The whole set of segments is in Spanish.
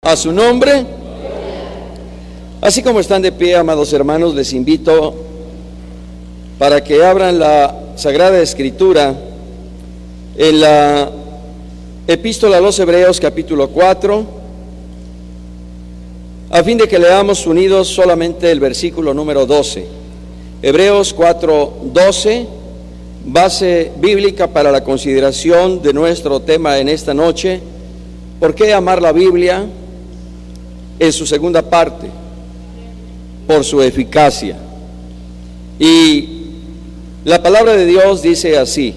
A su nombre. Así como están de pie, amados hermanos, les invito para que abran la Sagrada Escritura en la Epístola a los Hebreos, capítulo 4, a fin de que leamos unidos solamente el versículo número 12. Hebreos 4:12, base bíblica para la consideración de nuestro tema en esta noche. ¿Por qué amar la Biblia? En su segunda parte, por su eficacia. Y la palabra de Dios dice así: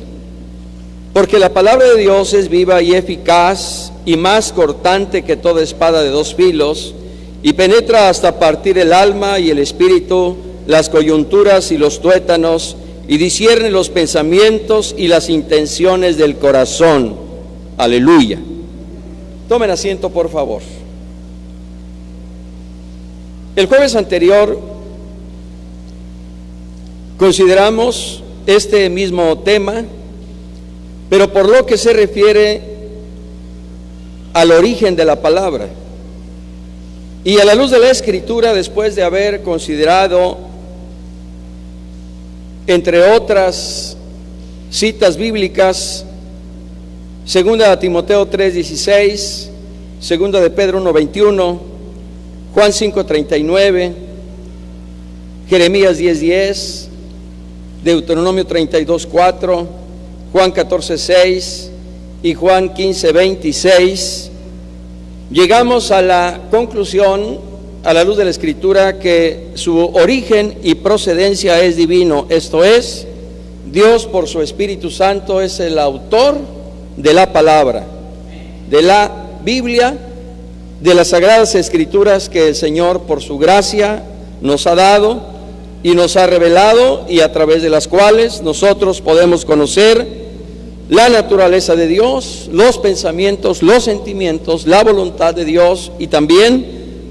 porque la palabra de Dios es viva y eficaz y más cortante que toda espada de dos filos, y penetra hasta partir el alma y el espíritu, las coyunturas y los tuétanos, y discierne los pensamientos y las intenciones del corazón. Aleluya. Tomen asiento, por favor. El jueves anterior consideramos este mismo tema, pero por lo que se refiere al origen de la palabra. Y a la luz de la Escritura, después de haber considerado, entre otras citas bíblicas, 2 Timoteo 3:16, 2 de Pedro 1:21, Juan 5:39, Jeremías 10:10, Deuteronomio 32:4, Juan 14:6 y Juan 15:26, llegamos a la conclusión, a la luz de la Escritura, que su origen y procedencia es divino. Esto es, Dios por su Espíritu Santo es el autor de la palabra, de la Biblia, de las Sagradas Escrituras que el Señor por su gracia nos ha dado y nos ha revelado, y a través de las cuales nosotros podemos conocer la naturaleza de Dios, los pensamientos, los sentimientos, la voluntad de Dios, y también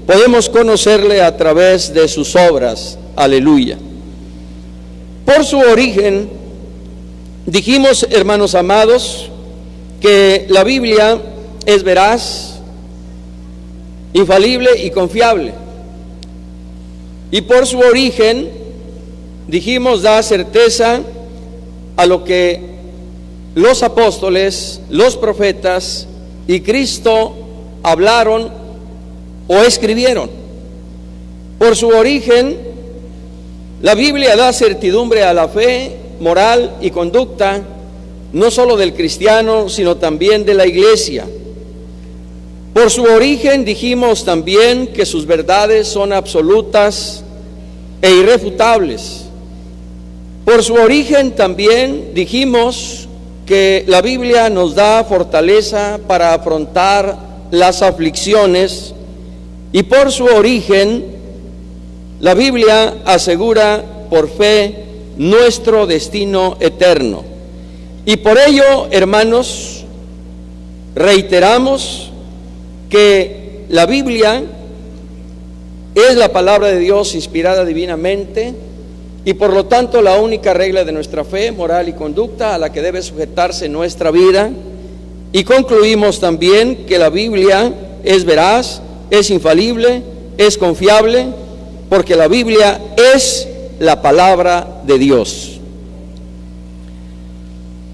podemos conocerle a través de sus obras. Aleluya. Por su origen, dijimos, hermanos amados, que la Biblia es veraz, infalible y confiable. Y por su origen, dijimos, da certeza a lo que los apóstoles, los profetas y Cristo hablaron o escribieron. Por su origen, la Biblia da certidumbre a la fe, moral y conducta, no solo del cristiano, sino también de la iglesia. Por su origen dijimos también que sus verdades son absolutas e irrefutables. Por su origen también dijimos que la Biblia nos da fortaleza para afrontar las aflicciones, y por su origen la Biblia asegura por fe nuestro destino eterno. Y por ello, hermanos, reiteramos que la Biblia es la palabra de Dios inspirada divinamente, y por lo tanto la única regla de nuestra fe, moral y conducta a la que debe sujetarse nuestra vida. Y concluimos también que la Biblia es veraz, es infalible, es confiable, porque la Biblia es la palabra de Dios.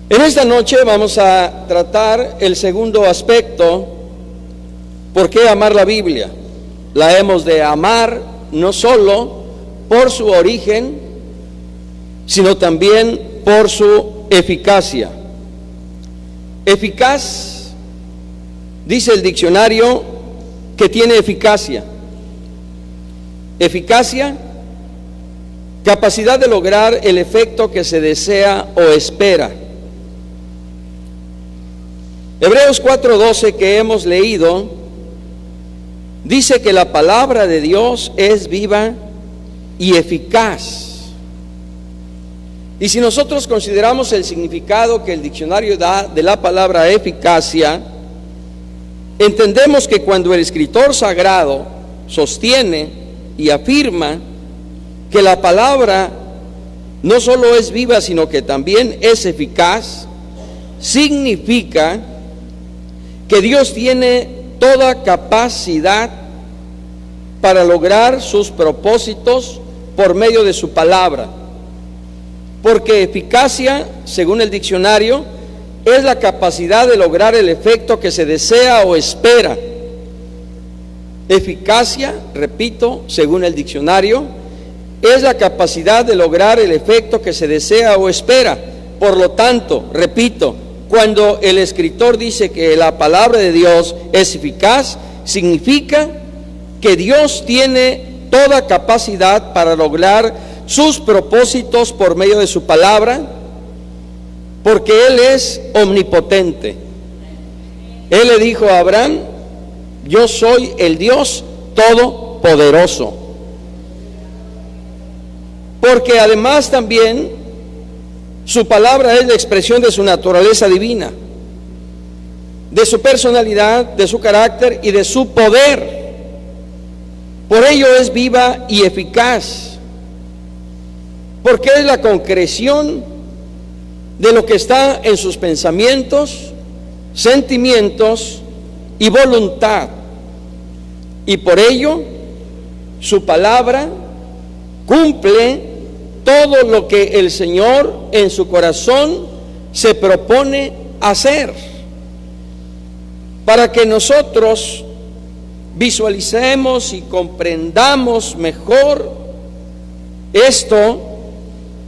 En esta noche vamos a tratar el segundo aspecto. ¿Por qué amar la Biblia? La hemos de amar no solo por su origen, sino también por su eficacia. Eficaz, dice el diccionario, que tiene eficacia. Eficacia, capacidad de lograr el efecto que se desea o espera. Hebreos 4:12, que hemos leído, dice que la palabra de Dios es viva y eficaz. Y si nosotros consideramos el significado que el diccionario da de la palabra eficacia, entendemos que cuando el escritor sagrado sostiene y afirma que la palabra no solo es viva, sino que también es eficaz, significa que Dios tiene toda capacidad para lograr sus propósitos por medio de su palabra. Porque eficacia, según el diccionario, es la capacidad de lograr el efecto que se desea o espera. Eficacia, repito, según el diccionario, es la capacidad de lograr el efecto que se desea o espera. Por lo tanto, repito, cuando el escritor dice que la palabra de Dios es eficaz, significa que Dios tiene toda capacidad para lograr sus propósitos por medio de su palabra, porque Él es omnipotente. Él le dijo a Abraham: yo soy el Dios todopoderoso. Porque además también su palabra es la expresión de su naturaleza divina, de su personalidad, de su carácter y de su poder. Por ello es viva y eficaz, porque es la concreción de lo que está en sus pensamientos, sentimientos y voluntad. Y por ello su palabra cumple todo lo que el Señor en su corazón se propone hacer, para que nosotros visualicemos y comprendamos mejor esto.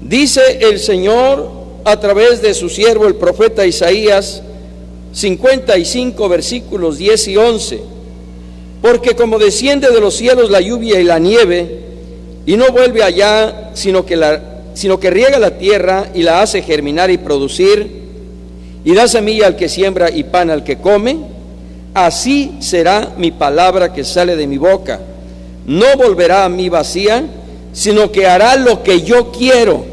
Dice el Señor a través de su siervo el profeta Isaías 55 versículos 10 y 11: porque como desciende de los cielos la lluvia y la nieve, y no vuelve allá, sino que riega la tierra y la hace germinar y producir, y da semilla al que siembra y pan al que come, así será mi palabra que sale de mi boca. No volverá a mí vacía, sino que hará lo que yo quiero,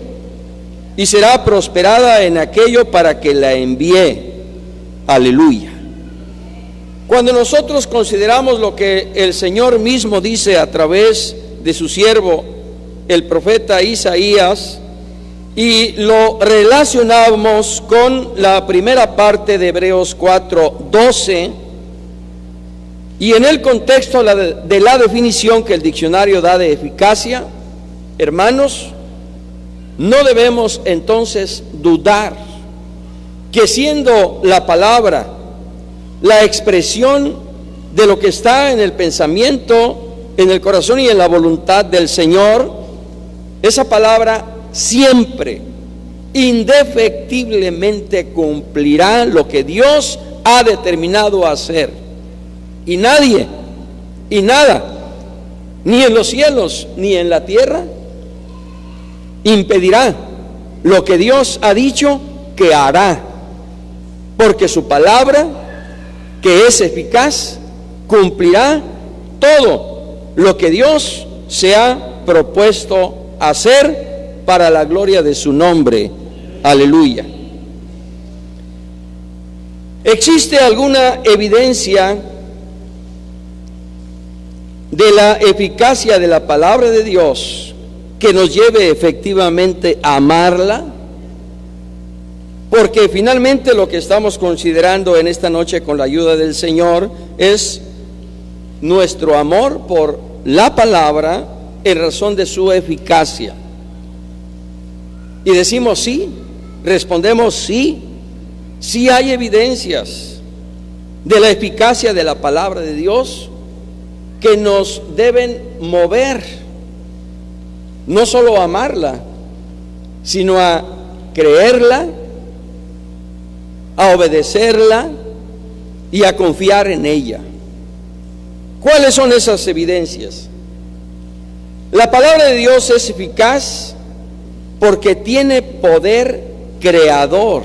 y será prosperada en aquello para que la envíe. Aleluya. Cuando nosotros consideramos lo que el Señor mismo dice a través de su siervo el profeta Isaías, y lo relacionamos con la primera parte de Hebreos 4:12, y en el contexto de la definición que el diccionario da de eficacia, hermanos, no debemos entonces dudar que siendo la palabra la expresión de lo que está en el pensamiento, en el corazón y en la voluntad del Señor, esa palabra siempre, indefectiblemente cumplirá lo que Dios ha determinado hacer. Y nadie y nada, ni en los cielos ni en la tierra, impedirá lo que Dios ha dicho que hará, porque su palabra, que es eficaz, cumplirá todo lo que Dios se ha propuesto hacer para la gloria de su nombre. Aleluya. ¿Existe alguna evidencia de la eficacia de la palabra de Dios que nos lleve efectivamente a amarla? Porque finalmente lo que estamos considerando en esta noche con la ayuda del Señor es nuestro amor por la palabra en razón de su eficacia. Y decimos sí, respondemos sí, sí hay evidencias de la eficacia de la palabra de Dios que nos deben mover, no solo a amarla, sino a creerla, a obedecerla y a confiar en ella. ¿Cuáles son esas evidencias? La palabra de Dios es eficaz porque tiene poder creador.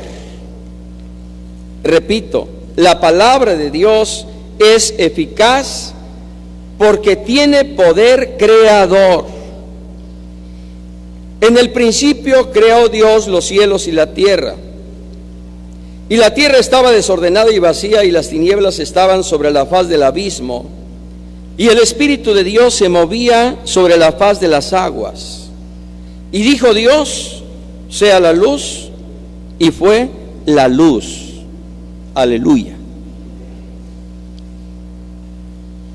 Repito, la palabra de Dios es eficaz porque tiene poder creador. En el principio creó Dios los cielos y la tierra. Y la tierra estaba desordenada y vacía, y las tinieblas estaban sobre la faz del abismo, y el Espíritu de Dios se movía sobre la faz de las aguas. Y dijo Dios: sea la luz, y fue la luz. Aleluya.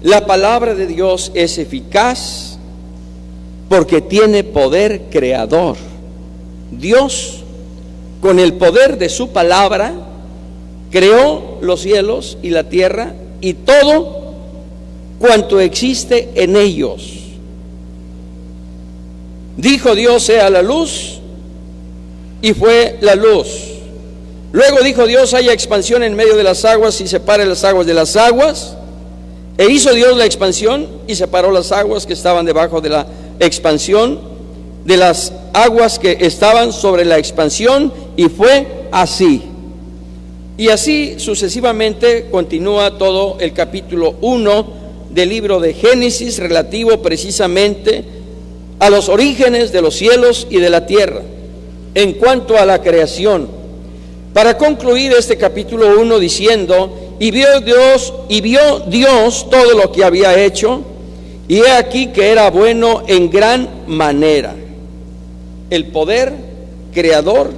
La palabra de Dios es eficaz porque tiene poder creador. Dios, con el poder de su palabra, creó los cielos y la tierra y todo cuanto existe en ellos. Dijo Dios: sea la luz, y fue la luz. Luego dijo Dios: haya expansión en medio de las aguas, y separe las aguas de las aguas. E hizo Dios la expansión y separó las aguas que estaban debajo de la expansión de las aguas que estaban sobre la expansión, y fue así. Y así sucesivamente continúa todo el capítulo 1 del libro de Génesis, relativo precisamente a los orígenes de los cielos y de la tierra, en cuanto a la creación, para concluir este capítulo 1 diciendo: y vio Dios todo lo que había hecho, y he aquí que era bueno en gran manera. El poder creador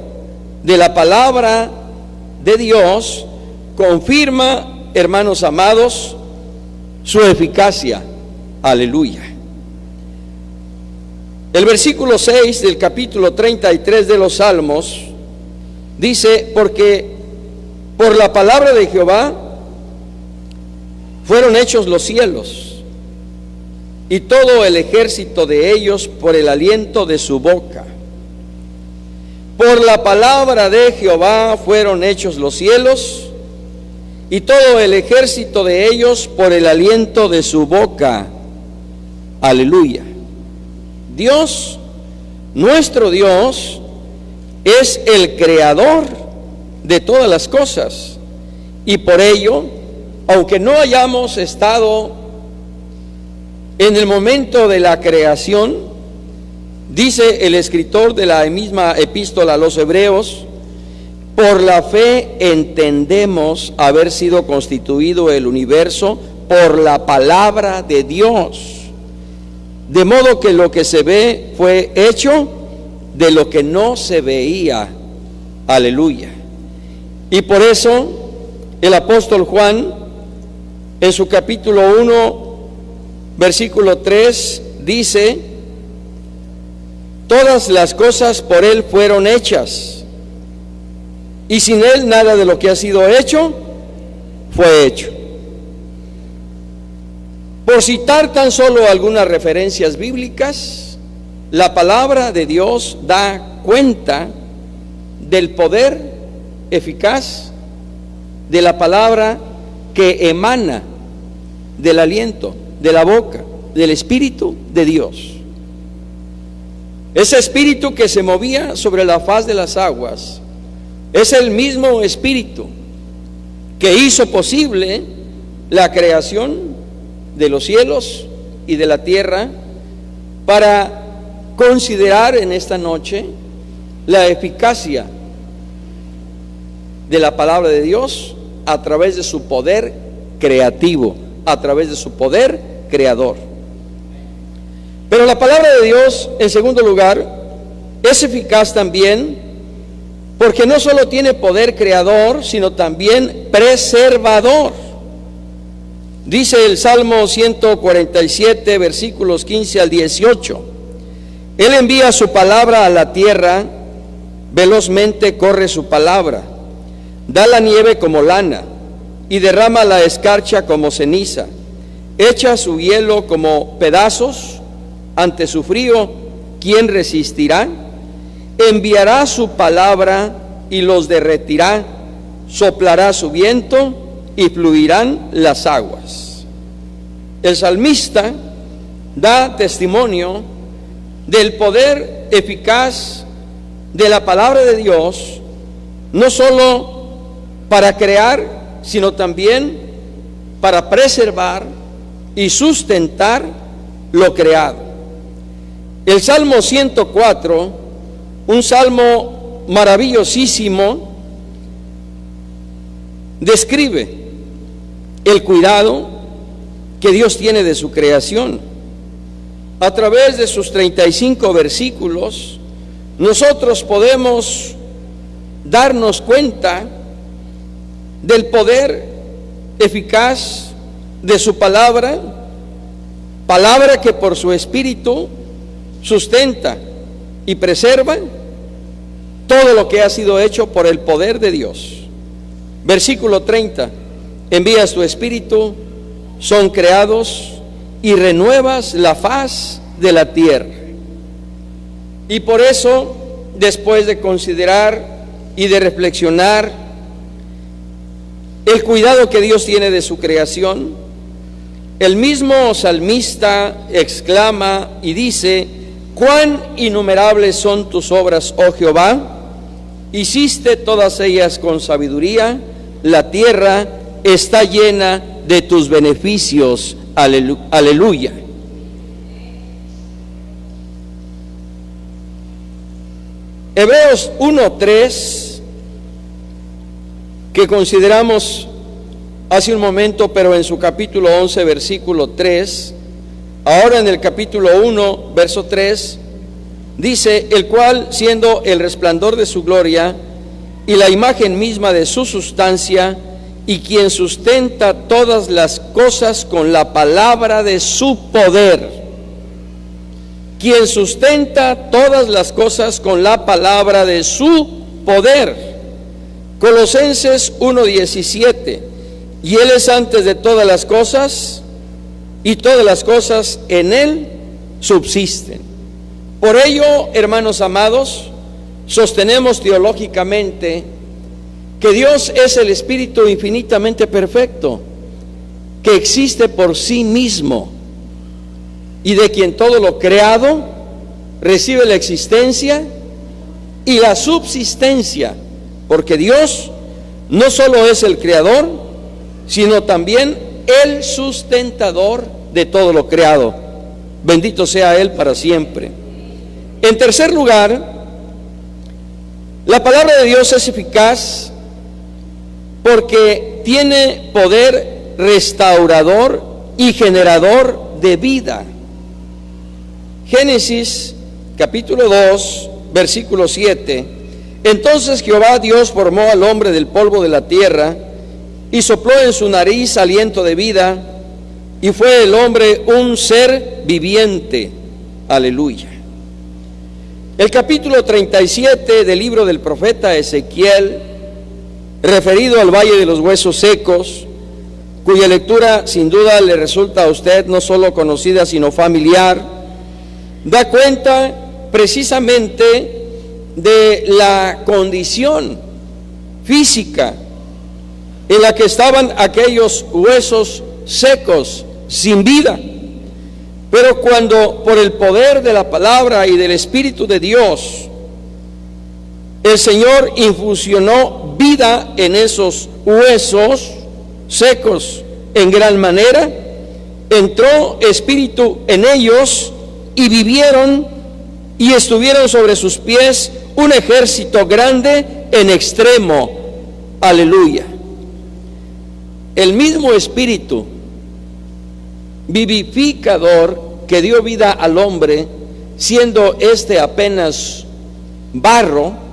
de la palabra de Dios confirma, hermanos amados, su eficacia. Aleluya. El versículo 6 del capítulo 33 de los Salmos dice: porque por la palabra de Jehová fueron hechos los cielos, y todo el ejército de ellos por el aliento de su boca. Por la palabra de Jehová fueron hechos los cielos, y todo el ejército de ellos por el aliento de su boca. Aleluya. Dios, nuestro Dios, es el creador de todas las cosas, y por ello, aunque no hayamos estado en el momento de la creación, dice el escritor de la misma epístola a los Hebreos: por la fe entendemos haber sido constituido el universo por la palabra de Dios, de modo que lo que se ve fue hecho de lo que no se veía. Aleluya. Y por eso el apóstol Juan, en su capítulo 1, versículo 3, dice: todas las cosas por él fueron hechas, y sin él nada de lo que ha sido hecho fue hecho. Por citar tan solo algunas referencias bíblicas, la palabra de Dios da cuenta del poder eficaz de la palabra que emana del aliento, de la boca, del Espíritu de Dios. Ese Espíritu que se movía sobre la faz de las aguas es el mismo Espíritu que hizo posible la creación de los cielos y de la tierra, para considerar en esta noche la eficacia de la palabra de Dios a través de su poder creativo, a través de su poder creador. Pero la palabra de Dios, en segundo lugar, es eficaz también porque no solo tiene poder creador, sino también preservador. Dice el Salmo 147, versículos 15 al 18: Él envía su palabra a la tierra, velozmente corre su palabra, da la nieve como lana, y derrama la escarcha como ceniza, echa su hielo como pedazos. Ante su frío, ¿quién resistirá? Enviará su palabra y los derretirá, soplará su viento y fluirán las aguas. El salmista da testimonio del poder eficaz de la palabra de Dios, no solo para crear, sino también para preservar y sustentar lo creado. El Salmo 104, un salmo maravillosísimo, describe el cuidado que Dios tiene de su creación. A través de sus 35 versículos, nosotros podemos darnos cuenta del poder eficaz de su palabra, palabra que por su espíritu sustenta y preserva todo lo que ha sido hecho por el poder de Dios. Versículo 30, envías tu espíritu, son creados y renuevas la faz de la tierra. Y por eso, después de considerar y de reflexionar el cuidado que Dios tiene de su creación, el mismo salmista exclama y dice: cuán innumerables son tus obras, oh Jehová, hiciste todas ellas con sabiduría, la tierra está llena de tus beneficios. Aleluya. Hebreos 1:3, que consideramos hace un momento, pero en su capítulo 11, versículo 3, ahora en el capítulo 1, verso 3, dice: el cual, siendo el resplandor de su gloria y la imagen misma de su sustancia, y quien sustenta todas las cosas con la palabra de su poder. Quien sustenta todas las cosas con la palabra de su poder. Colosenses 1:17. Y Él es antes de todas las cosas, y todas las cosas en Él subsisten. Por ello, hermanos amados, sostenemos teológicamente que Dios es el Espíritu infinitamente perfecto, que existe por sí mismo, y de quien todo lo creado recibe la existencia y la subsistencia, porque Dios no solo es el creador, sino también el sustentador de todo lo creado. Bendito sea Él para siempre. En tercer lugar, la palabra de Dios es eficaz porque tiene poder restaurador y generador de vida. Génesis capítulo 2, versículo 7. Entonces Jehová Dios formó al hombre del polvo de la tierra y sopló en su nariz aliento de vida, y fue el hombre un ser viviente. Aleluya. El capítulo 37 del libro del profeta Ezequiel, referido al valle de los huesos secos, cuya lectura sin duda le resulta a usted no solo conocida sino familiar, da cuenta precisamente de la condición física en la que estaban aquellos huesos secos, sin vida. Pero cuando por el poder de la palabra y del Espíritu de Dios el Señor infusionó vida en esos huesos secos en gran manera, entró espíritu en ellos y vivieron, y estuvieron sobre sus pies un ejército grande en extremo. Aleluya. El mismo espíritu vivificador que dio vida al hombre, siendo este apenas barro,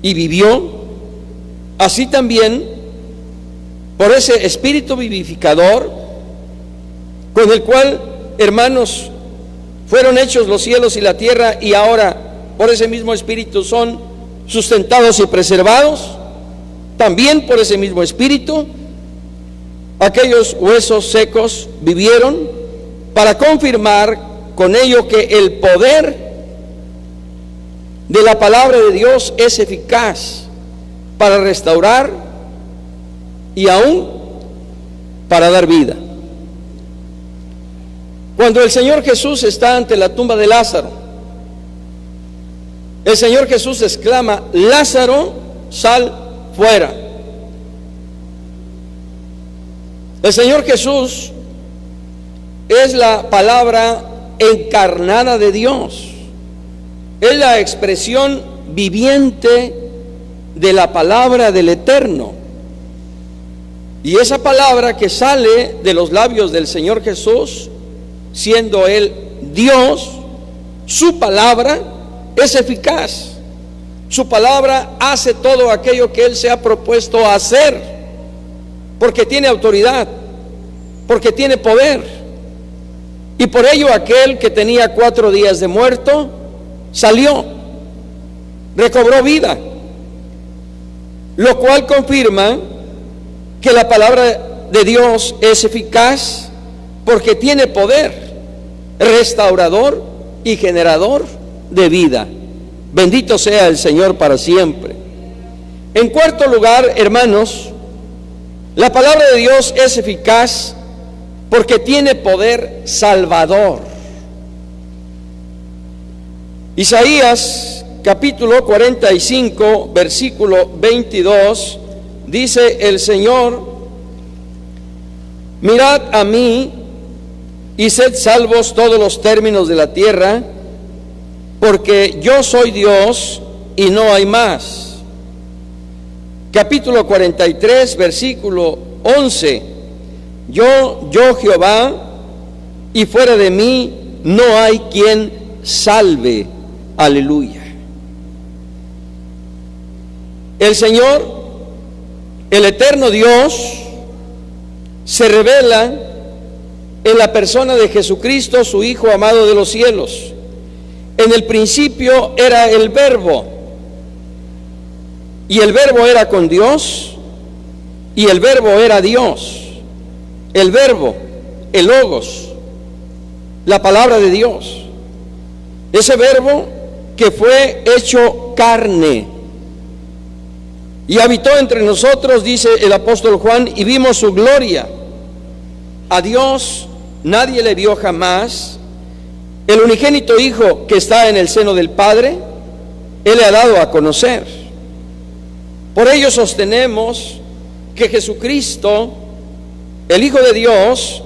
y vivió, así también por ese espíritu vivificador con el cual, hermanos, fueron hechos los cielos y la tierra, y ahora por ese mismo espíritu son sustentados y preservados. También por ese mismo espíritu aquellos huesos secos vivieron, para confirmar con ello que el poder de la palabra de Dios es eficaz para restaurar y aún para dar vida. Cuando el Señor Jesús está ante la tumba de Lázaro, el Señor Jesús exclama: Lázaro, sal fuera. El Señor Jesús es la palabra encarnada de Dios. Es la expresión viviente de la palabra del Eterno. Y esa palabra que sale de los labios del Señor Jesús, siendo Él Dios, su palabra es eficaz. Su palabra hace todo aquello que Él se ha propuesto hacer. porque tiene autoridad, porque tiene poder. Y por ello aquel que tenía 4 días de muerto salió, recobró vida, lo cual confirma que la palabra de Dios es eficaz porque tiene poder restaurador y generador de vida. Bendito sea el Señor para siempre. En cuarto lugar, hermanos, la palabra de Dios es eficaz porque tiene poder salvador. Isaías capítulo 45, versículo 22, dice el Señor: mirad a mí y sed salvos todos los términos de la tierra, porque yo soy Dios y no hay más. Capítulo 43, versículo 11: yo Jehová, y fuera de mí no hay quien salve. Aleluya. El Señor, el eterno Dios, se revela en la persona de Jesucristo, su Hijo amado de los cielos. En el principio era el Verbo, y el Verbo era con Dios, y el Verbo era Dios. El Verbo, el Logos, la palabra de Dios. Ese Verbo que fue hecho carne y habitó entre nosotros, dice el apóstol Juan, y vimos su gloria. A Dios nadie le vio jamás. El unigénito Hijo que está en el seno del Padre, Él le ha dado a conocer. Por ello sostenemos que Jesucristo, el Hijo de Dios,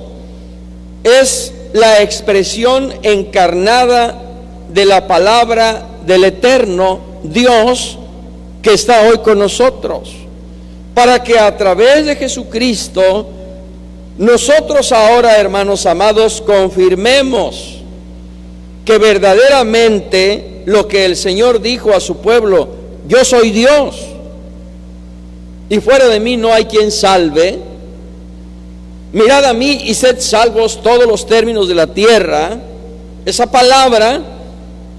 es la expresión encarnada de la palabra del eterno Dios que está hoy con nosotros, para que a través de Jesucristo nosotros ahora, hermanos amados, confirmemos que verdaderamente lo que el Señor dijo a su pueblo: yo soy Dios y fuera de mí no hay quien salve. Mirad a mí y sed salvos todos los términos de la tierra. Esa palabra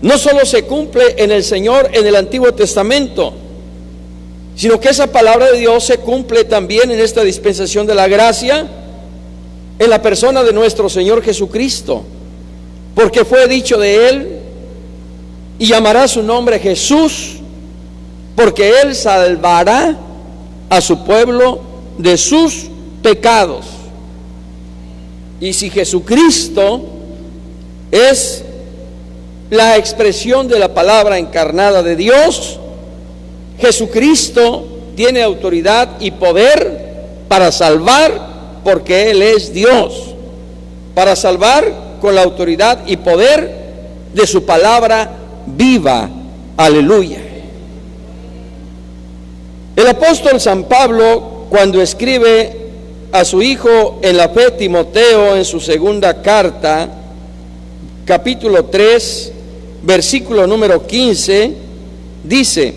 no solo se cumple en el Señor en el Antiguo Testamento, sino que esa palabra de Dios se cumple también en esta dispensación de la gracia, en la persona de nuestro Señor Jesucristo, porque fue dicho de Él: y llamará su nombre Jesús, porque Él salvará a su pueblo de sus pecados. Y si Jesucristo es la expresión de la palabra encarnada de Dios, Jesucristo tiene autoridad y poder para salvar, porque Él es Dios, para salvar con la autoridad y poder de su palabra viva. Aleluya. El apóstol San Pablo, cuando escribe a su hijo en la fe, Timoteo, en su segunda carta, capítulo 3, versículo número 15, dice: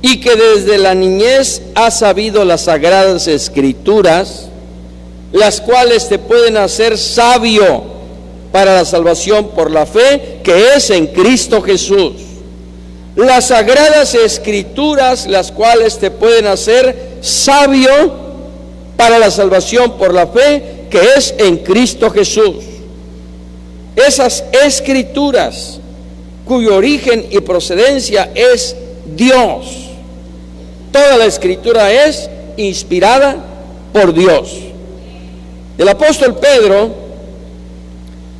y que desde la niñez has sabido las sagradas escrituras, las cuales te pueden hacer sabio para la salvación por la fe que es en Cristo Jesús. Las sagradas escrituras, las cuales te pueden hacer sabio para la salvación por la fe que es en Cristo Jesús. Esas escrituras, cuyo origen y procedencia es Dios. Toda la escritura es inspirada por Dios. El apóstol Pedro,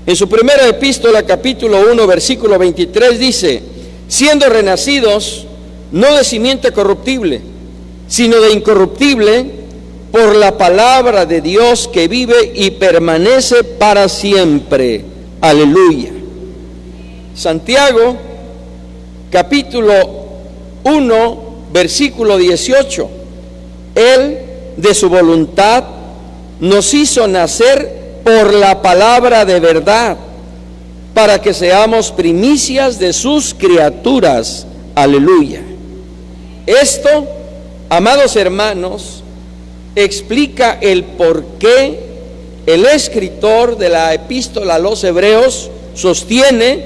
en su primera epístola, capítulo 1, versículo 23, dice: siendo renacidos, no de simiente corruptible, sino de incorruptible, por la palabra de Dios que vive y permanece para siempre. Aleluya. Santiago, capítulo 1, versículo 18: Él, de su voluntad, nos hizo nacer por la palabra de verdad, para que seamos primicias de sus criaturas. Aleluya. Esto, amados hermanos, explica el por qué el escritor de la epístola a los Hebreos sostiene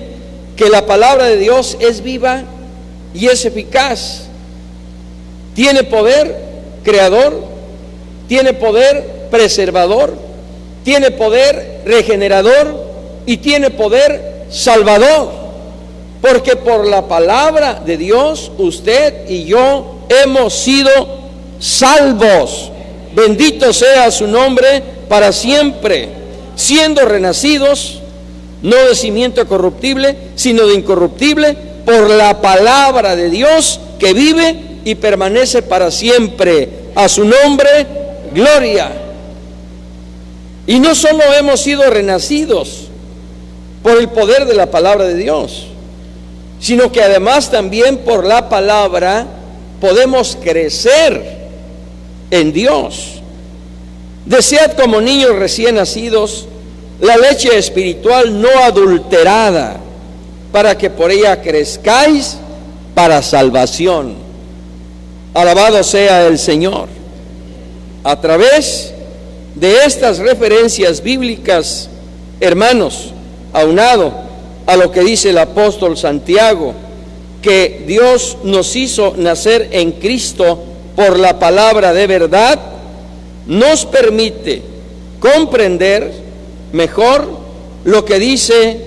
que la palabra de Dios es viva y es eficaz. Tiene poder creador, tiene poder preservador, tiene poder regenerador y tiene poder salvador. Porque por la palabra de Dios usted y yo hemos sido salvos. Bendito sea su nombre para siempre, siendo renacidos, no de simiente corruptible, sino de incorruptible, por la palabra de Dios que vive y permanece para siempre. A su nombre, gloria. Y no solo hemos sido renacidos por el poder de la palabra de Dios, sino que además también por la palabra podemos crecer en Dios. Desead como niños recién nacidos la leche espiritual no adulterada, para que por ella crezcáis para salvación. Alabado sea el Señor. A través de estas referencias bíblicas, hermanos, aunado a lo que dice el apóstol Santiago, que Dios nos hizo nacer en Cristo por la palabra de verdad, nos permite comprender mejor lo que dice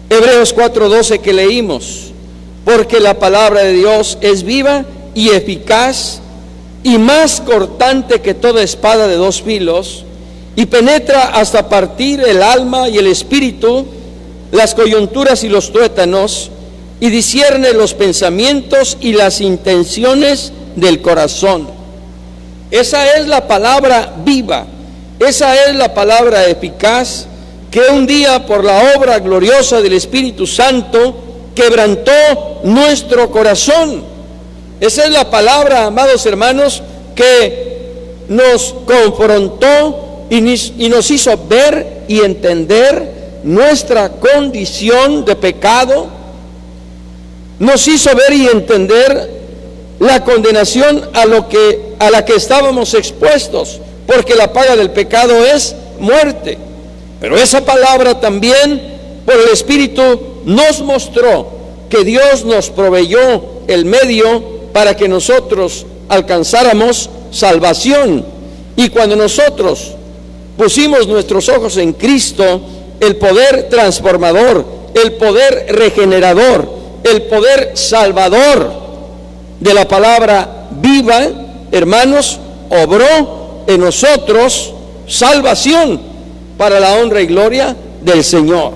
Hebreos 4:12 que leímos, porque la palabra de Dios es viva y eficaz y más cortante que toda espada de dos filos, y penetra hasta partir el alma y el espíritu, las coyunturas y los tuétanos, y discierne los pensamientos y las intenciones del corazón. Esa es la palabra viva, esa es la palabra eficaz, que un día por la obra gloriosa del Espíritu Santo quebrantó nuestro corazón. Esa es la palabra, amados hermanos, que nos confrontó y nos hizo ver y entender nuestra condición de pecado, nos hizo ver y entender la condenación a la que estábamos expuestos, porque la paga del pecado es muerte. Pero esa palabra también, por el Espíritu, nos mostró que Dios nos proveyó el medio para que nosotros alcanzáramos salvación. Y cuando nosotros pusimos nuestros ojos en Cristo, el poder transformador, el poder regenerador, el poder salvador de la palabra viva, hermanos, obró en nosotros salvación para la honra y gloria del Señor.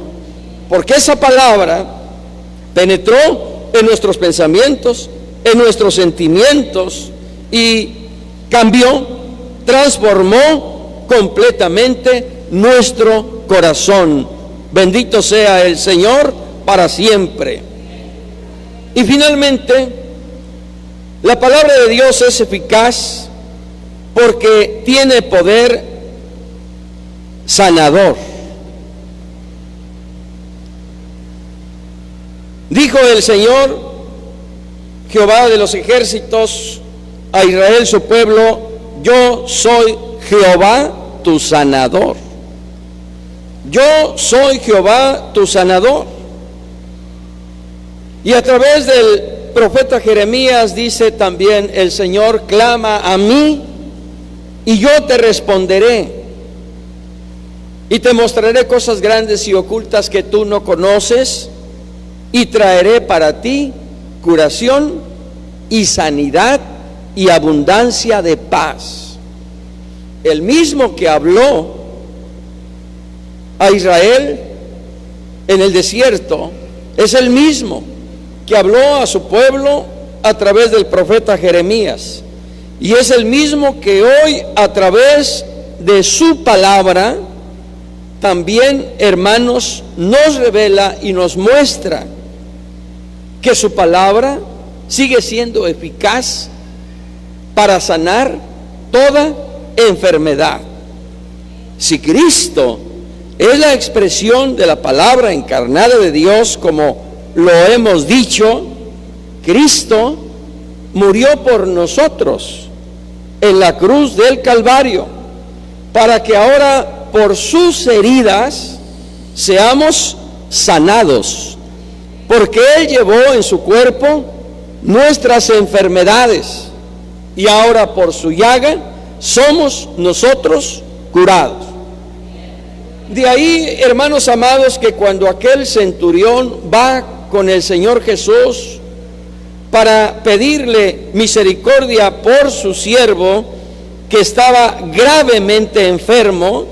Porque esa palabra penetró en nuestros pensamientos, en nuestros sentimientos, y cambió, transformó completamente nuestro corazón. Bendito sea el Señor para siempre. Y finalmente, la palabra de Dios es eficaz porque tiene poder sanador. Dijo el Señor, Jehová de los ejércitos, a Israel su pueblo: yo soy Jehová tu sanador. Yo soy Jehová tu sanador. Y a través del profeta Jeremías dice también el Señor: clama a mí y yo te responderé, y te mostraré cosas grandes y ocultas que tú no conoces, y traeré para ti curación y sanidad y abundancia de paz. El mismo que habló a Israel en el desierto es el mismo que habló a su pueblo a través del profeta Jeremías, y es el mismo que hoy a través de su palabra también, hermanos, nos revela y nos muestra que su palabra sigue siendo eficaz para sanar toda enfermedad. Si Cristo es la expresión de la palabra encarnada de Dios, como lo hemos dicho, Cristo murió por nosotros en la cruz del Calvario, para que ahora por sus heridas seamos sanados, porque Él llevó en su cuerpo nuestras enfermedades, y ahora por su llaga somos nosotros curados. De ahí, hermanos amados, que cuando aquel centurión va con el Señor Jesús para pedirle misericordia por su siervo que estaba gravemente enfermo,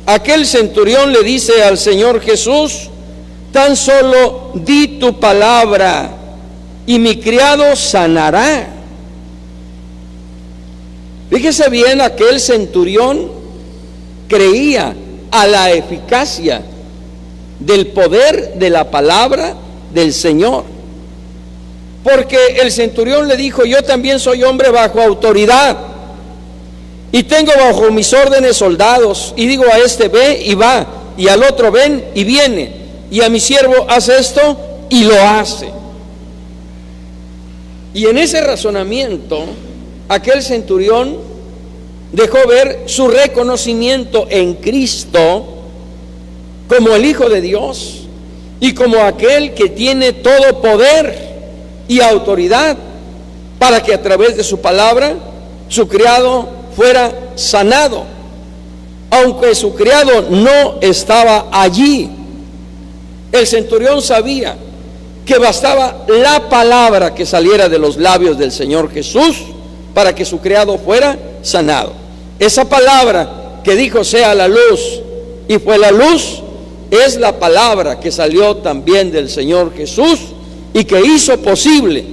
aquel centurión le dice al Señor Jesús: tan solo di tu palabra y mi criado sanará. Fíjese bien, aquel centurión creía a la eficacia del poder de la palabra del Señor, porque el centurión le dijo: yo también soy hombre bajo autoridad y tengo bajo mis órdenes soldados, y digo a este ve y va, y al otro ven y viene, y a mi siervo hace esto y lo hace. Y en ese razonamiento aquel centurión dejó ver su reconocimiento en Cristo como el Hijo de Dios y como aquel que tiene todo poder y autoridad para que a través de su palabra su criado fuera sanado, aunque su criado no estaba allí. El centurión sabía que bastaba la palabra que saliera de los labios del Señor Jesús para que su criado fuera sanado. Esa palabra que dijo: sea la luz, y fue la luz, es la palabra que salió también del Señor Jesús y que hizo posible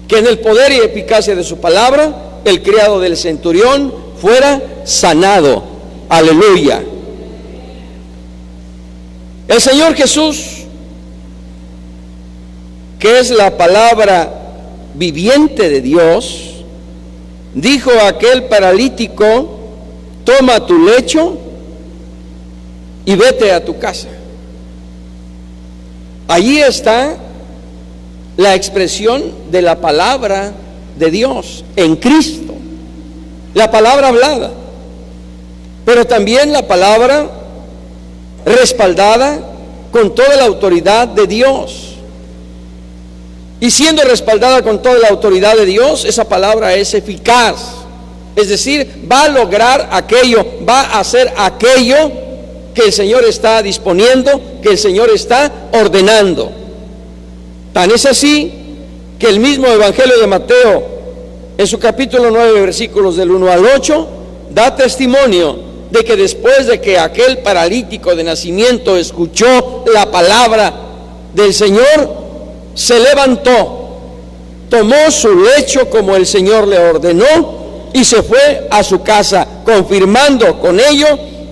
que en el poder y eficacia de su palabra el criado del centurión fuera sanado. Aleluya. El Señor Jesús, que es la palabra viviente de Dios, dijo a aquel paralítico: toma tu lecho y vete a tu casa. Allí está la expresión de la palabra de Dios en Cristo, la palabra hablada, pero también la palabra respaldada con toda la autoridad de Dios. Y siendo respaldada con toda la autoridad de Dios, esa palabra es eficaz, es decir, va a lograr aquello, va a hacer aquello que el Señor está disponiendo, que el Señor está ordenando. Tan es así que el mismo Evangelio de Mateo, en su capítulo 9, versículos del 1 al 8, da testimonio de que después de que aquel paralítico de nacimiento escuchó la palabra del Señor, se levantó, tomó su lecho como el Señor le ordenó y se fue a su casa, confirmando con ello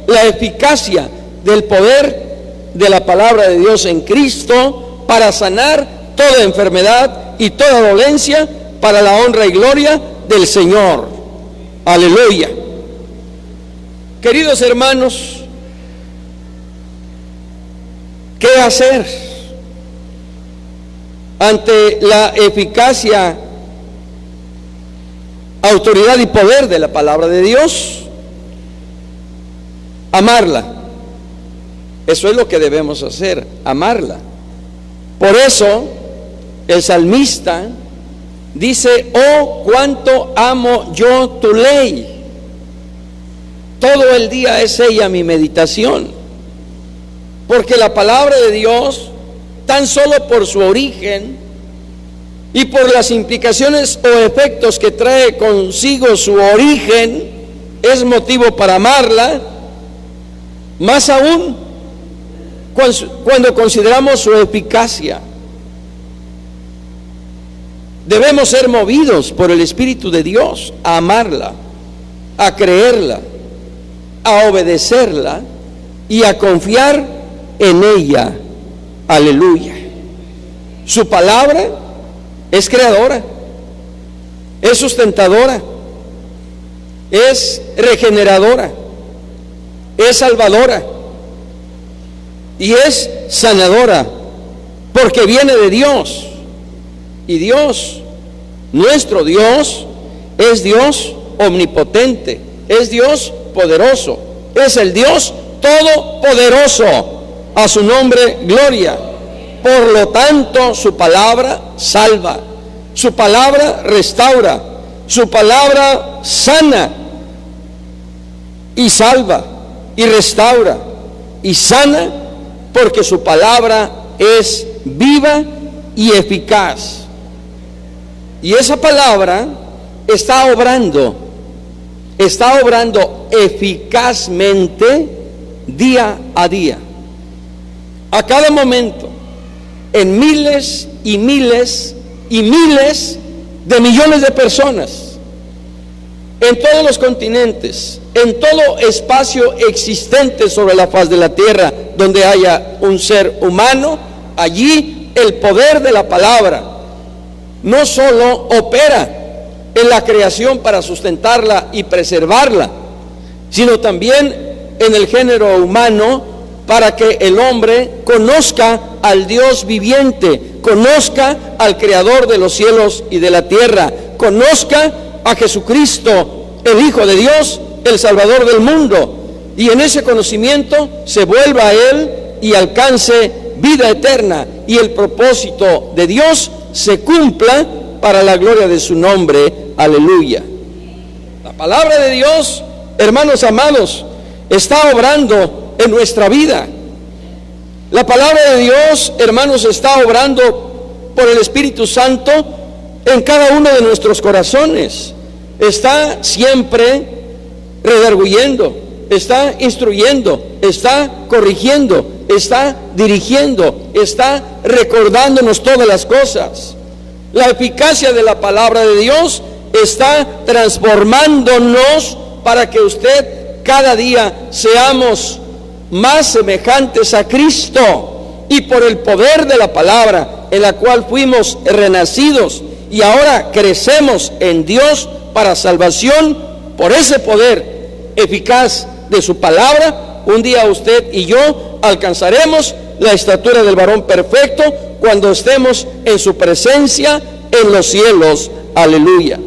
la eficacia del poder de la palabra de Dios en Cristo para sanar toda enfermedad y toda dolencia para la honra y gloria del Señor. Aleluya. Queridos hermanos, ¿qué hacer ante la eficacia, autoridad y poder de la palabra de Dios? Amarla. Eso es lo que debemos hacer, amarla. Por eso el salmista dice: oh, cuánto amo yo tu ley. Todo el día es ella mi meditación. Porque la palabra de Dios, tan solo por su origen y por las implicaciones o efectos que trae consigo su origen, es motivo para amarla, más aún cuando consideramos su eficacia. Debemos ser movidos por el Espíritu de Dios a amarla, a creerla, a obedecerla y a confiar en ella. Aleluya. Su palabra es creadora, es sustentadora, es regeneradora, es salvadora y es sanadora, porque viene de Dios. Y Dios, nuestro Dios, es Dios omnipotente, es Dios poderoso, es el Dios todopoderoso. A su nombre, gloria. Por lo tanto, su palabra salva, su palabra restaura, su palabra sana y salva y restaura y sana, porque su palabra es viva y eficaz. Y esa palabra está obrando eficazmente día a día, a cada momento, en miles y miles y miles de millones de personas, en todos los continentes, en todo espacio existente sobre la faz de la tierra, donde haya un ser humano. Allí el poder de la palabra no solo opera en la creación para sustentarla y preservarla, sino también en el género humano, para que el hombre conozca al Dios viviente, conozca al Creador de los cielos y de la tierra, conozca a Jesucristo, el Hijo de Dios, el Salvador del mundo, y en ese conocimiento se vuelva a Él y alcance vida eterna, y el propósito de Dios se cumpla para la gloria de su nombre. Aleluya. La palabra de Dios, hermanos amados, está obrando en nuestra vida. La palabra de Dios, hermanos, está obrando por el Espíritu Santo en cada uno de nuestros corazones. Está siempre redarguyendo, está instruyendo, está corrigiendo, está dirigiendo, está recordándonos todas las cosas. La eficacia de la palabra de Dios está transformándonos para que usted cada día seamos más semejantes a Cristo, y por el poder de la palabra en la cual fuimos renacidos y ahora crecemos en Dios para salvación, por ese poder eficaz de su palabra, un día usted y yo alcanzaremos la estatura del varón perfecto cuando estemos en su presencia en los cielos. Aleluya.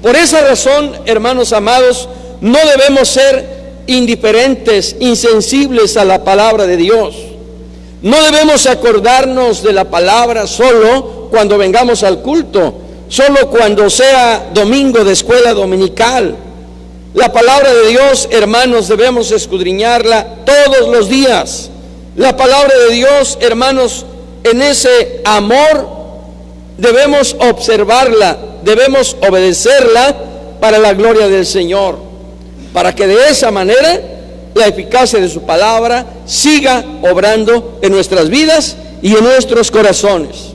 Por esa razón, hermanos amados, no debemos ser indiferentes, insensibles a la palabra de Dios. No debemos acordarnos de la palabra solo cuando vengamos al culto, solo cuando sea domingo de escuela dominical. La palabra de Dios, hermanos, debemos escudriñarla todos los días. La palabra de Dios, hermanos, en ese amor debemos observarla, debemos obedecerla para la gloria del Señor, para que de esa manera la eficacia de su palabra siga obrando en nuestras vidas y en nuestros corazones.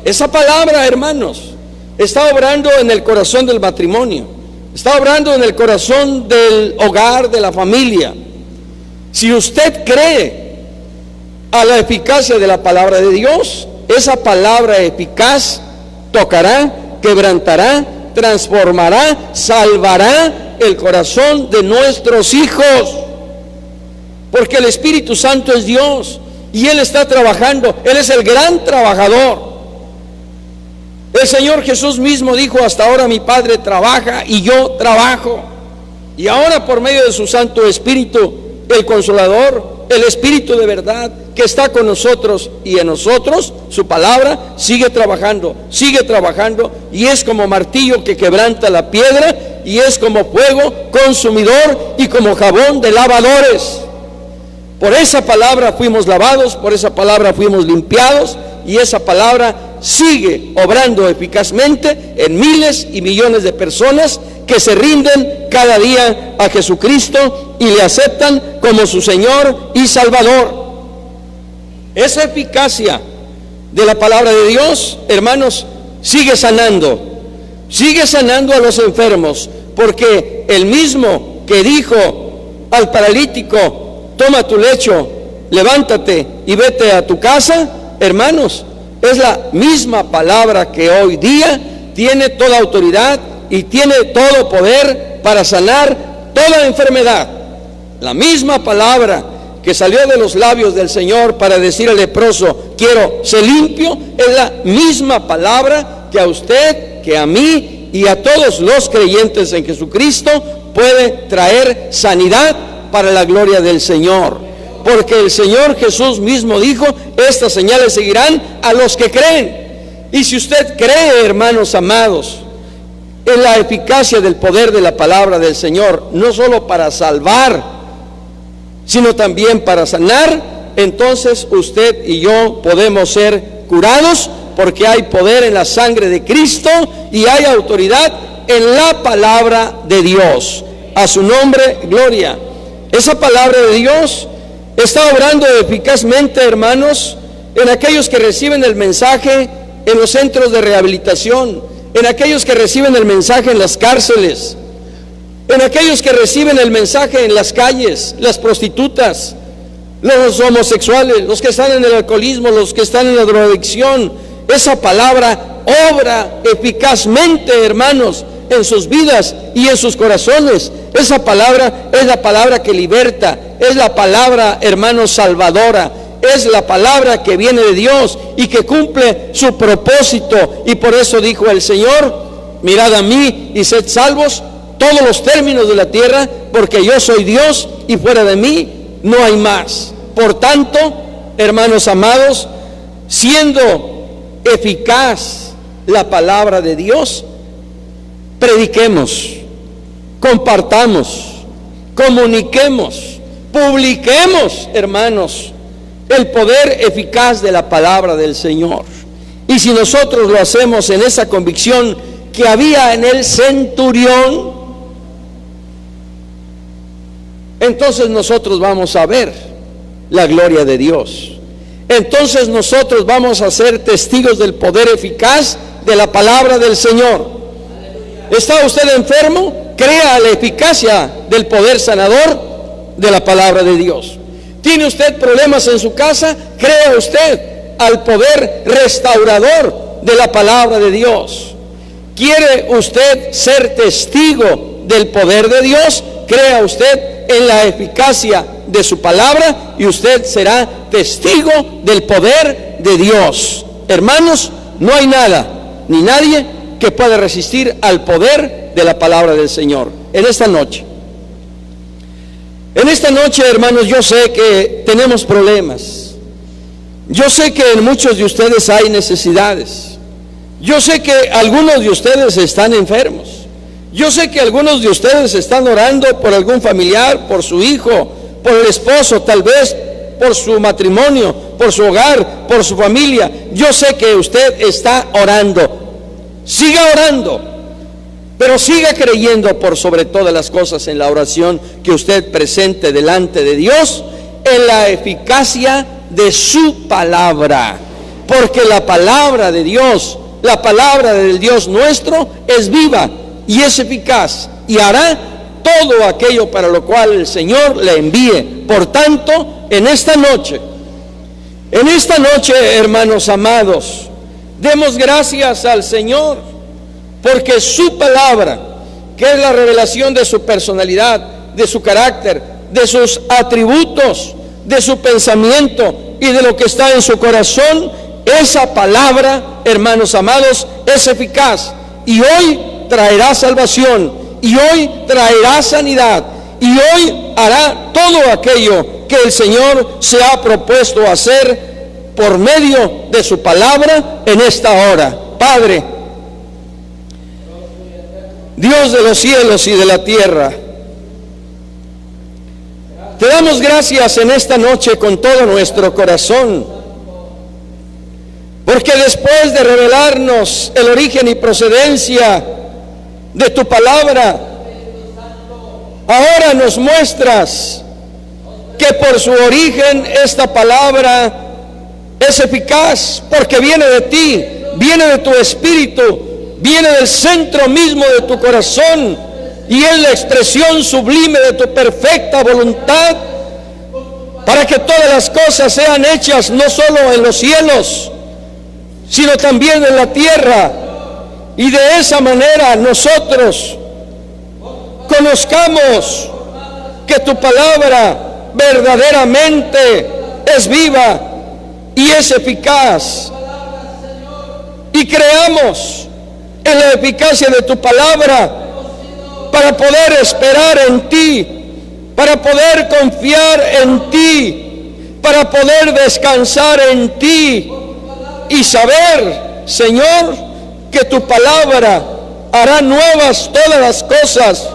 Esa palabra, hermanos, está obrando en el corazón del matrimonio, está obrando en el corazón del hogar, de la familia. Si usted cree a la eficacia de la palabra de Dios, esa palabra eficaz tocará, quebrantará, transformará, salvará el corazón de nuestros hijos, porque el Espíritu Santo es Dios y Él está trabajando. Él es el gran trabajador. El Señor Jesús mismo dijo: hasta ahora mi Padre trabaja y yo trabajo. Y ahora, por medio de su Santo Espíritu, el Consolador, el Espíritu de verdad que está con nosotros y en nosotros, su palabra sigue trabajando, y es como martillo que quebranta la piedra, y es como fuego consumidor y como jabón de lavadores. Por esa palabra fuimos lavados, por esa palabra fuimos limpiados, y esa palabra sigue obrando eficazmente en miles y millones de personas que se rinden cada día a Jesucristo y le aceptan como su Señor y Salvador. Esa eficacia de la palabra de Dios, hermanos, sigue sanando a los enfermos, porque el mismo que dijo al paralítico: toma tu lecho, levántate y vete a tu casa, hermanos, es la misma palabra que hoy día tiene toda autoridad y tiene todo poder para sanar toda enfermedad. La misma palabra que salió de los labios del Señor para decir al leproso: quiero ser limpio, es la misma palabra que a usted, que a mí mí y a todos los creyentes en Jesucristo puede traer sanidad para la gloria del Señor. Porque el Señor Jesús mismo dijo: estas señales seguirán a los que creen. Y si usted cree, hermanos amados, en la eficacia del poder de la palabra del Señor, no solo para salvar, sino también para sanar, entonces usted y yo podemos ser curados, porque hay poder en la sangre de Cristo y hay autoridad en la palabra de Dios. A su nombre, gloria. Esa palabra de Dios está obrando eficazmente, hermanos, en aquellos que reciben el mensaje en los centros de rehabilitación, en aquellos que reciben el mensaje en las cárceles, en aquellos que reciben el mensaje en las calles, las prostitutas, los homosexuales, los que están en el alcoholismo, los que están en la drogadicción. Esa palabra obra eficazmente, hermanos, en sus vidas y en sus corazones. Esa palabra es la palabra que liberta, es la palabra, hermanos, salvadora, es la palabra que viene de Dios y que cumple su propósito. Y por eso dijo el Señor: mirad a mí y sed salvos todos los términos de la tierra, porque yo soy Dios y fuera de mí no hay más. Por tanto, hermanos amados, siendo eficaz la palabra de Dios, prediquemos, compartamos, comuniquemos, publiquemos, hermanos, el poder eficaz de la palabra del Señor. Y si nosotros lo hacemos en esa convicción que había en el centurión, entonces nosotros vamos a ver la gloria de Dios. Entonces nosotros vamos a ser testigos del poder eficaz de la palabra del Señor. ¿Está usted enfermo? Crea la eficacia del poder sanador de la palabra de Dios. ¿Tiene usted problemas en su casa? Crea usted al poder restaurador de la palabra de Dios. ¿Quiere usted ser testigo del poder de Dios? Crea usted en la eficacia de su palabra y usted será testigo del poder de Dios. Hermanos, no hay nada ni nadie que pueda resistir al poder de la palabra del Señor. En esta noche, hermanos, yo sé que tenemos problemas. Yo sé que en muchos de ustedes hay necesidades. Yo sé que algunos de ustedes están enfermos. Yo sé que algunos de ustedes están orando por algún familiar, por su hijo, por el esposo, tal vez por su matrimonio, por su hogar, por su familia. Yo sé que usted está orando. Siga orando, pero siga creyendo por sobre todas las cosas en la oración que usted presente delante de Dios, en la eficacia de su palabra. Porque la palabra de Dios, la palabra del Dios nuestro, es viva y es eficaz y hará todo aquello para lo cual el Señor le envíe. Por tanto, en esta noche, hermanos amados, demos gracias al Señor, porque su palabra, que es la revelación de su personalidad, de su carácter, de sus atributos, de su pensamiento y de lo que está en su corazón, esa palabra, hermanos amados, es eficaz y hoy traerá salvación, y hoy traerá sanidad, y hoy hará todo aquello que el Señor se ha propuesto hacer por medio de su palabra en esta hora. Padre, Dios de los cielos y de la tierra, te damos gracias en esta noche con todo nuestro corazón, porque después de revelarnos el origen y procedencia de tu palabra, ahora nos muestras que por su origen esta palabra es eficaz, porque viene de ti, viene de tu espíritu, viene del centro mismo de tu corazón y es la expresión sublime de tu perfecta voluntad, para que todas las cosas sean hechas no solo en los cielos, sino también en la tierra. Y de esa manera nosotros conozcamos que tu palabra verdaderamente es viva y es eficaz. Y creamos en la eficacia de tu palabra, para poder esperar en ti, para poder confiar en ti, para poder descansar en ti y saber, Señor, que tu palabra hará nuevas todas las cosas.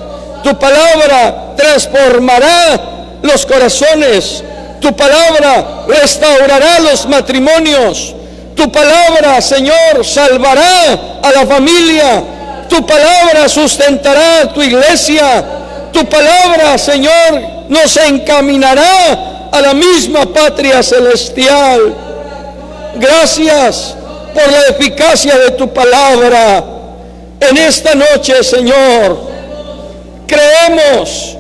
Tu palabra transformará los corazones. Tu palabra restaurará los matrimonios. Tu palabra, Señor, salvará a la familia. Tu palabra sustentará a tu iglesia. Tu palabra, Señor, nos encaminará a la misma patria celestial. Gracias por la eficacia de tu palabra. En esta noche, Señor, creemos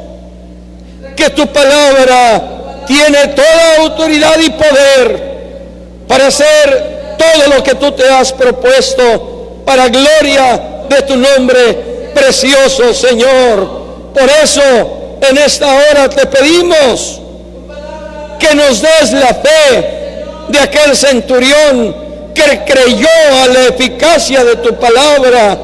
que tu palabra tiene toda autoridad y poder para hacer todo lo que tú te has propuesto para gloria de tu nombre precioso, Señor. Por eso, en esta hora te pedimos que nos des la fe de aquel centurión que creyó a la eficacia de tu palabra.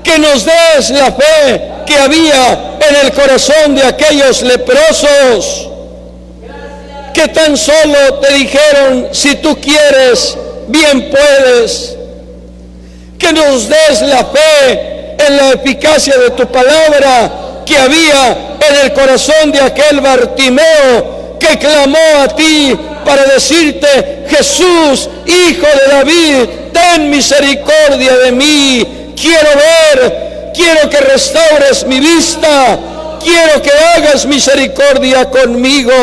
Que nos des la fe que había en el corazón de aquellos leprosos que tan solo te dijeron: si tú quieres, bien puedes. Que nos des la fe en la eficacia de tu palabra que había en el corazón de aquel Bartimeo que clamó a ti para decirte: Jesús, Hijo de David, ten misericordia de mí. Quiero ver, quiero que restaures mi vista, quiero que hagas misericordia conmigo.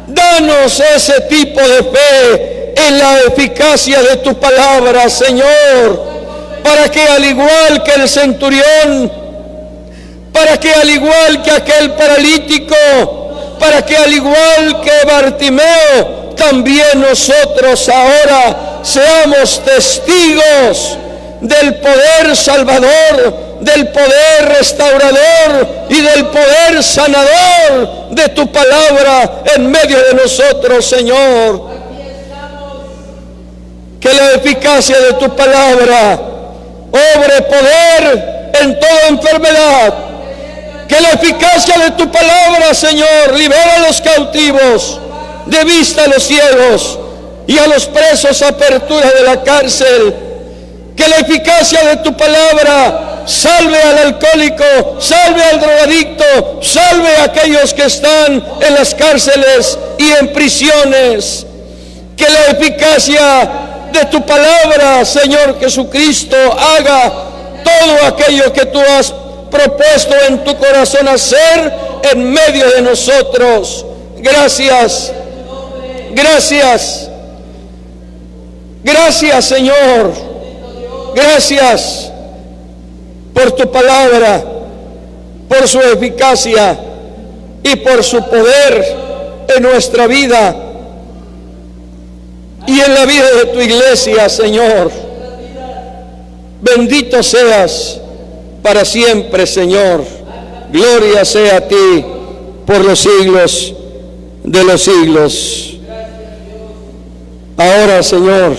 Danos ese tipo de fe en la eficacia de tu palabra, Señor, para que al igual que el centurión, para que al igual que aquel paralítico, para que al igual que Bartimeo, también nosotros ahora seamos testigos del poder salvador, del poder restaurador y del poder sanador de tu palabra en medio de nosotros, Señor. Que la eficacia de tu palabra obre poder en toda enfermedad. Que la eficacia de tu palabra, Señor, libera a los cautivos, de vista a los ciegos y a los presos apertura de la cárcel. Que la eficacia de tu palabra salve al alcohólico, salve al drogadicto, salve a aquellos que están en las cárceles y en prisiones. Que la eficacia de tu palabra, Señor Jesucristo, haga todo aquello que tú has propuesto en tu corazón hacer en medio de nosotros. Gracias, gracias, gracias, Señor, gracias por tu palabra, por su eficacia y por su poder en nuestra vida y en la vida de tu iglesia, Señor. Bendito seas para siempre, Señor. Gloria sea a ti por los siglos de los siglos. Ahora, Señor,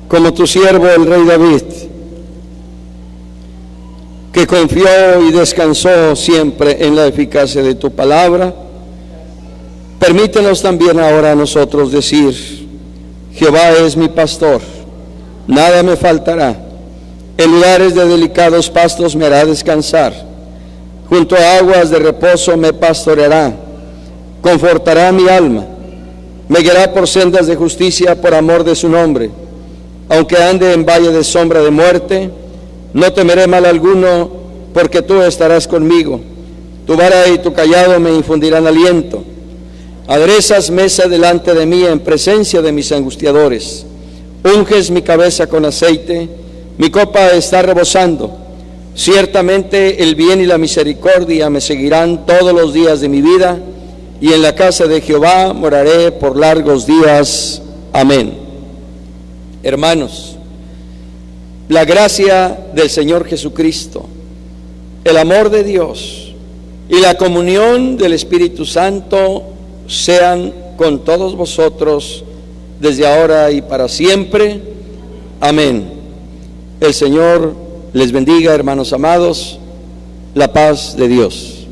como tu siervo el rey David, que confió y descansó siempre en la eficacia de tu palabra, permítenos también ahora a nosotros decir: Jehová es mi pastor, nada me faltará. En lugares de delicados pastos me hará descansar, junto a aguas de reposo me pastoreará, confortará mi alma, me guiará por sendas de justicia por amor de su nombre. Aunque ande en valle de sombra de muerte, no temeré mal alguno, porque tú estarás conmigo. Tu vara y tu cayado me infundirán aliento. Aderezas mesa delante de mí en presencia de mis angustiadores. Unges mi cabeza con aceite, mi copa está rebosando. Ciertamente el bien y la misericordia me seguirán todos los días de mi vida, y en la casa de Jehová moraré por largos días. Amén. Hermanos, la gracia del Señor Jesucristo, el amor de Dios y la comunión del Espíritu Santo sean con todos vosotros desde ahora y para siempre. Amén. El Señor les bendiga, hermanos amados. La paz de Dios.